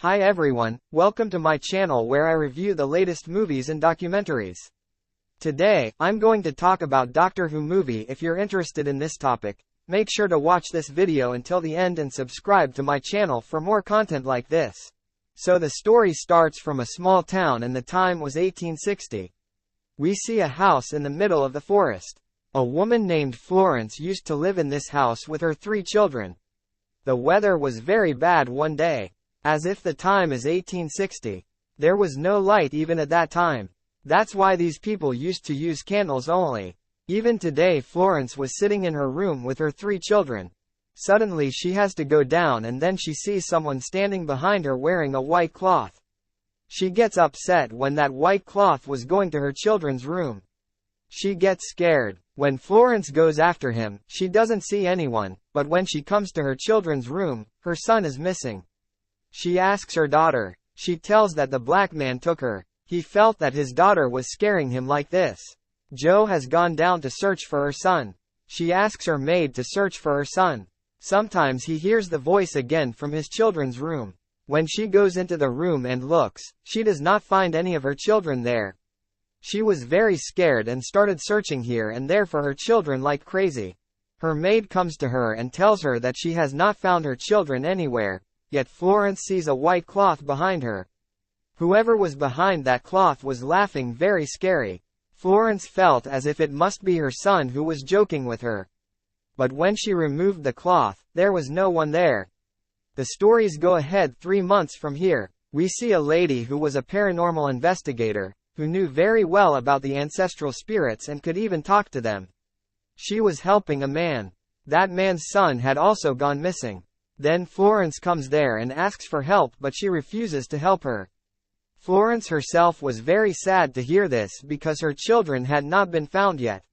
Hi everyone, welcome to my channel where I review the latest movies and documentaries. Today, I'm going to talk about Doctor Who movie. If you're interested in this topic, make sure to watch this video until the end and subscribe to my channel for more content like this. So the story starts from a small town and the time was 1860. We see a house in the middle of the forest. A woman named Florence used to live in this house with her 3 children. The weather was very bad one day. As if the time is 1860. There was no light even at that time. That's why these people used to use candles only. Even today Florence was sitting in her room with her 3 children. Suddenly she has to go down and then she sees someone standing behind her wearing a white cloth. She gets upset when that white cloth was going to her children's room. She gets scared. When Florence goes after him, she doesn't see anyone, but when she comes to her children's room, her son is missing. She asks her daughter. She tells that the black man took her. He felt that his daughter was scaring him like this. Jo has gone down to search for her son. She asks her maid to search for her son. Sometimes he hears the voice again from his children's room. When she goes into the room and looks, she does not find any of her children there. She was very scared and started searching here and there for her children like crazy. Her maid comes to her and tells her that she has not found her children anywhere. Yet Florence sees a white cloth behind her. Whoever was behind that cloth was laughing very scary. Florence felt as if it must be her son who was joking with her. But when she removed the cloth, there was no one there. The stories go ahead 3 months from here. We see a lady who was a paranormal investigator, who knew very well about the ancestral spirits and could even talk to them. She was helping a man. That man's son had also gone missing. Then Florence comes there and asks for help, but she refuses to help her. Florence herself was very sad to hear this because her children had not been found yet.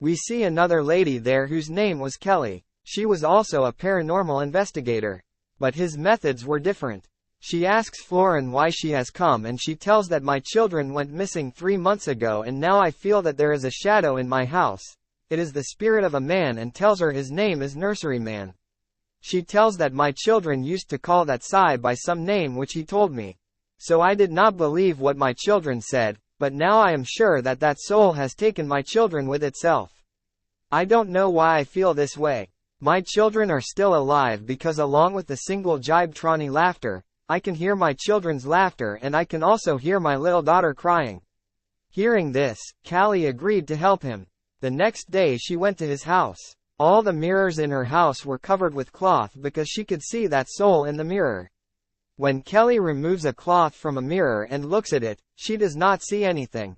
We see another lady there whose name was Kelly. She was also a paranormal investigator. But his methods were different. She asks Florence why she has come and she tells that my children went missing 3 months ago and now I feel that there is a shadow in my house. It is the spirit of a man and tells her his name is Nurseryman. She tells that my children used to call that Sai by some name which he told me. So I did not believe what my children said, but now I am sure that that soul has taken my children with itself. I don't know why I feel this way. My children are still alive because along with the single jibe-trony laughter, I can hear my children's laughter and I can also hear my little daughter crying. Hearing this, Callie agreed to help him. The next day she went to his house. All the mirrors in her house were covered with cloth because she could see that soul in the mirror. When Kelly removes a cloth from a mirror and looks at it, she does not see anything.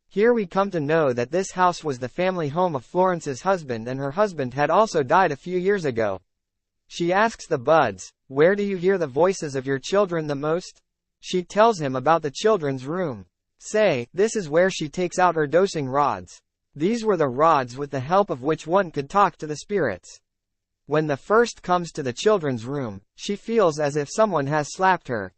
Here we come to know that this house was the family home of Florence's husband and her husband had also died a few years ago. She asks the buds, "Where do you hear the voices of your children the most?" She tells him about the children's room. Say, this is where she takes out her dosing rods. These were the rods with the help of which one could talk to the spirits. When the first comes to the children's room, she feels as if someone has slapped her.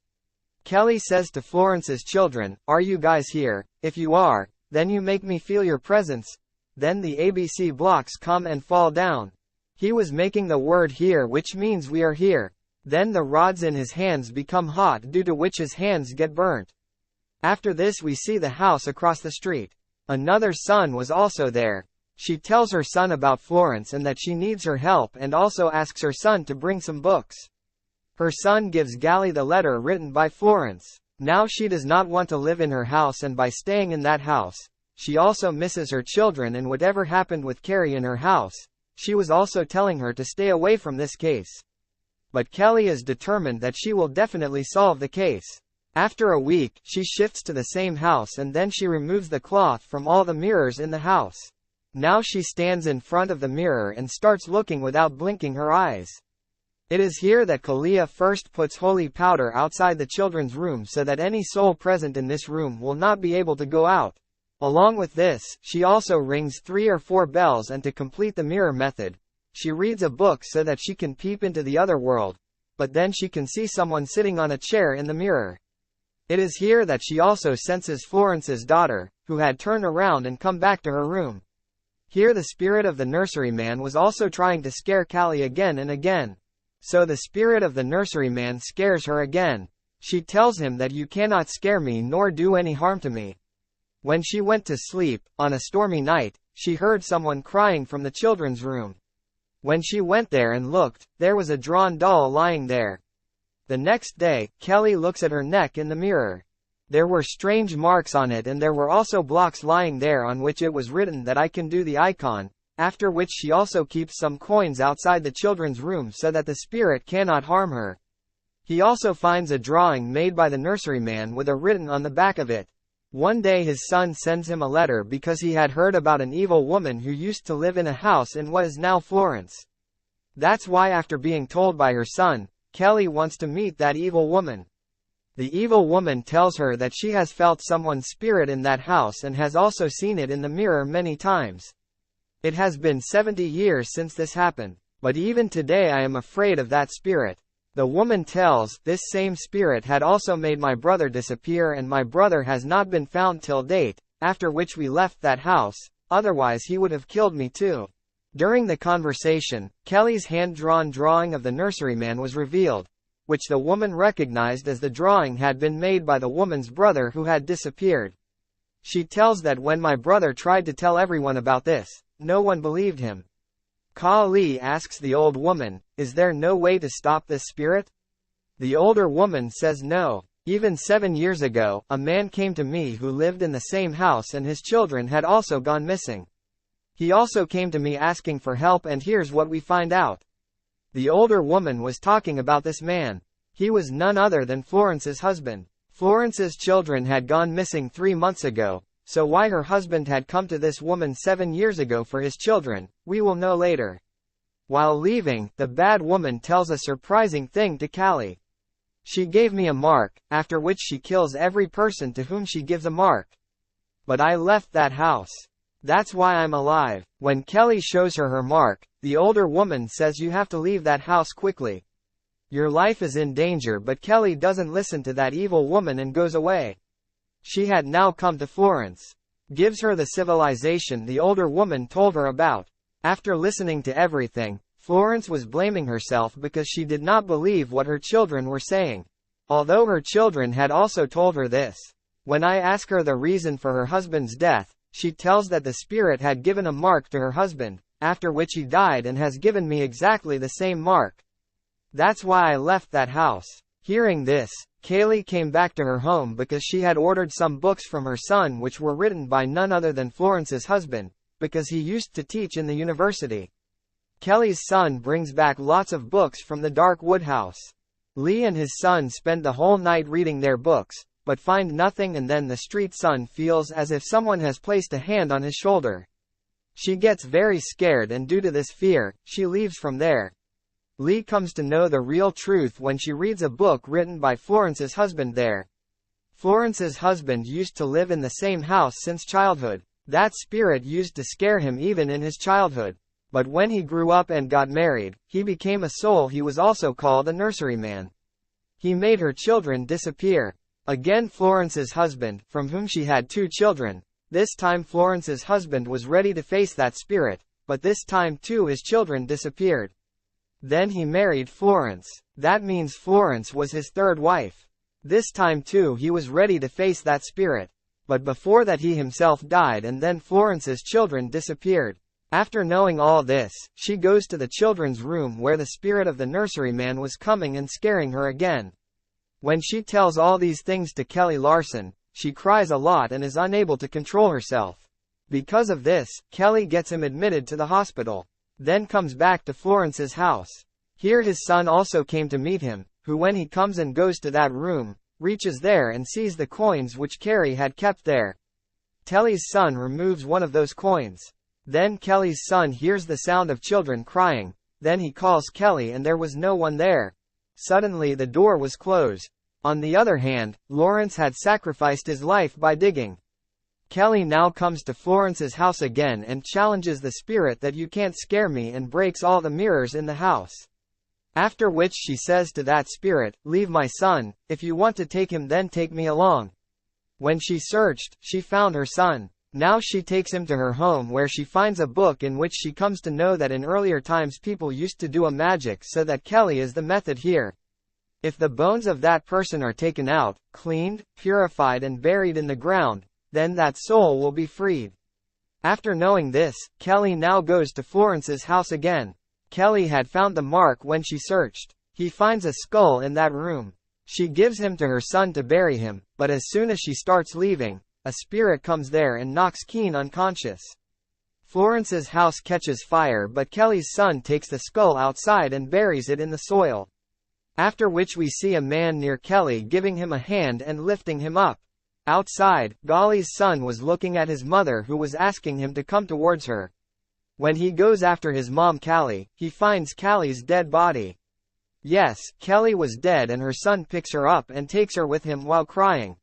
Kelly says to Florence's children, "Are you guys here? If you are, then you make me feel your presence." Then the ABC blocks come and fall down. He was making the word here, which means we are here. Then the rods in his hands become hot, due to which his hands get burnt. After this we see the house across the street. Another son was also there. She tells her son about Florence and that she needs her help and also asks her son to bring some books. Her son gives Gally the letter written by Florence. Now she does not want to live in her house and by staying in that house, she also misses her children and whatever happened with Carrie in her house, she was also telling her to stay away from this case. But Kelly is determined that she will definitely solve the case. After a week, she shifts to the same house and then she removes the cloth from all the mirrors in the house. Now she stands in front of the mirror and starts looking without blinking her eyes. It is here that Kalia first puts holy powder outside the children's room so that any soul present in this room will not be able to go out. Along with this, she also rings 3 or 4 bells and to complete the mirror method, she reads a book so that she can peep into the other world, but then she can see someone sitting on a chair in the mirror. It is here that she also senses Florence's daughter, who had turned around and come back to her room. Here the spirit of the nurseryman was also trying to scare Callie again and again. So the spirit of the nurseryman scares her again. She tells him that you cannot scare me nor do any harm to me. When she went to sleep, on a stormy night, she heard someone crying from the children's room. When she went there and looked, there was a drawn doll lying there. The next day, Kelly looks at her neck in the mirror. There were strange marks on it and there were also blocks lying there on which it was written that I can do the icon, after which she also keeps some coins outside the children's room so that the spirit cannot harm her. He also finds a drawing made by the nurseryman with a written on the back of it. One day his son sends him a letter because he had heard about an evil woman who used to live in a house in what is now Florence. That's why after being told by her son, Kelly wants to meet that evil woman. The evil woman tells her that she has felt someone's spirit in that house and has also seen it in the mirror many times. It has been 70 years since this happened, but even today I am afraid of that spirit. The woman tells, this same spirit had also made my brother disappear and my brother has not been found till date, after which we left that house, otherwise he would have killed me too. During the conversation, Kelly's hand-drawn drawing of the nurseryman was revealed, which the woman recognized as the drawing had been made by the woman's brother who had disappeared. She tells that when my brother tried to tell everyone about this, no one believed him. Kali asks the old woman, is there no way to stop this spirit? The older woman says no. Even 7 years ago, a man came to me who lived in the same house and his children had also gone missing. He also came to me asking for help and here's what we find out. The older woman was talking about this man. He was none other than Florence's husband. Florence's children had gone missing 3 months ago. So why her husband had come to this woman 7 years ago for his children, we will know later. While leaving, the bad woman tells a surprising thing to Callie. She gave me a mark, after which she kills every person to whom she gives a mark. But I left that house. That's why I'm alive. When Kelly shows her her mark, the older woman says you have to leave that house quickly. Your life is in danger, but Kelly doesn't listen to that evil woman and goes away. She had now come to Florence. Gives her the civilization the older woman told her about. After listening to everything, Florence was blaming herself because she did not believe what her children were saying. Although her children had also told her this. When I ask her the reason for her husband's death, she tells that the spirit had given a mark to her husband, after which he died and has given me exactly the same mark. That's why I left that house. Hearing this, Kaylee came back to her home because she had ordered some books from her son which were written by none other than Florence's husband, because he used to teach in the university. Kelly's son brings back lots of books from the dark wood house. Lee and his son spend the whole night reading their books, but find nothing, and then the street son feels as if someone has placed a hand on his shoulder. She gets very scared and due to this fear, she leaves from there. Lee comes to know the real truth when she reads a book written by Florence's husband there. Florence's husband used to live in the same house since childhood. That spirit used to scare him even in his childhood. But when he grew up and got married, he became a soul. He was also called a nurseryman. He made her children disappear. Again Florence's husband, from whom she had 2 children. This time Florence's husband was ready to face that spirit, but this time too his children disappeared. Then he married Florence. That means Florence was his 3rd wife. This time too he was ready to face that spirit. But before that he himself died and then Florence's children disappeared. After knowing all this, she goes to the children's room where the spirit of the nurseryman was coming and scaring her again. When she tells all these things to Kelly Larson, she cries a lot and is unable to control herself. Because of this, Kelly gets him admitted to the hospital. Then comes back to Florence's house. Here his son also came to meet him, who when he comes and goes to that room, reaches there and sees the coins which Carrie had kept there. Kelly's son removes one of those coins. Then Kelly's son hears the sound of children crying, then he calls Kelly and there was no one there. Suddenly the door was closed. On the other hand, Lawrence had sacrificed his life by digging. Kelly now comes to Florence's house again and challenges the spirit that you can't scare me and breaks all the mirrors in the house. After which she says to that spirit, leave my son, if you want to take him then take me along. When she searched, she found her son. Now she takes him to her home where she finds a book in which she comes to know that in earlier times people used to do a magic so that Kelly is the method here. If the bones of that person are taken out, cleaned, purified and buried in the ground, then that soul will be freed. After knowing this, Kelly now goes to Florence's house again. Kelly had found the mark when she searched. He finds a skull in that room. She gives him to her son to bury him, but as soon as she starts leaving, a spirit comes there and knocks Keen unconscious. Florence's house catches fire, but Kelly's son takes the skull outside and buries it in the soil. After which we see a man near Kelly giving him a hand and lifting him up. Outside, Golly's son was looking at his mother who was asking him to come towards her. When he goes after his mom Callie, he finds Callie's dead body. Yes, Kelly was dead and her son picks her up and takes her with him while crying.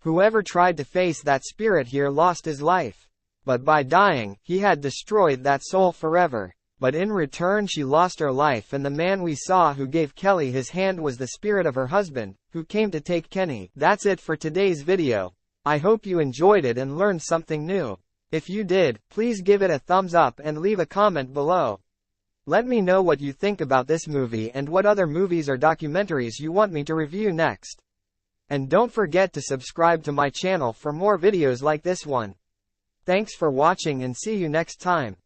Whoever tried to face that spirit here lost his life. But by dying, he had destroyed that soul forever. But in return she lost her life, and the man we saw who gave Kelly his hand was the spirit of her husband, who came to take Kenny. That's it for today's video. I hope you enjoyed it and learned something new. If you did, please give it a thumbs up and leave a comment below. Let me know what you think about this movie and what other movies or documentaries you want me to review next. And don't forget to subscribe to my channel for more videos like this one. Thanks for watching and see you next time.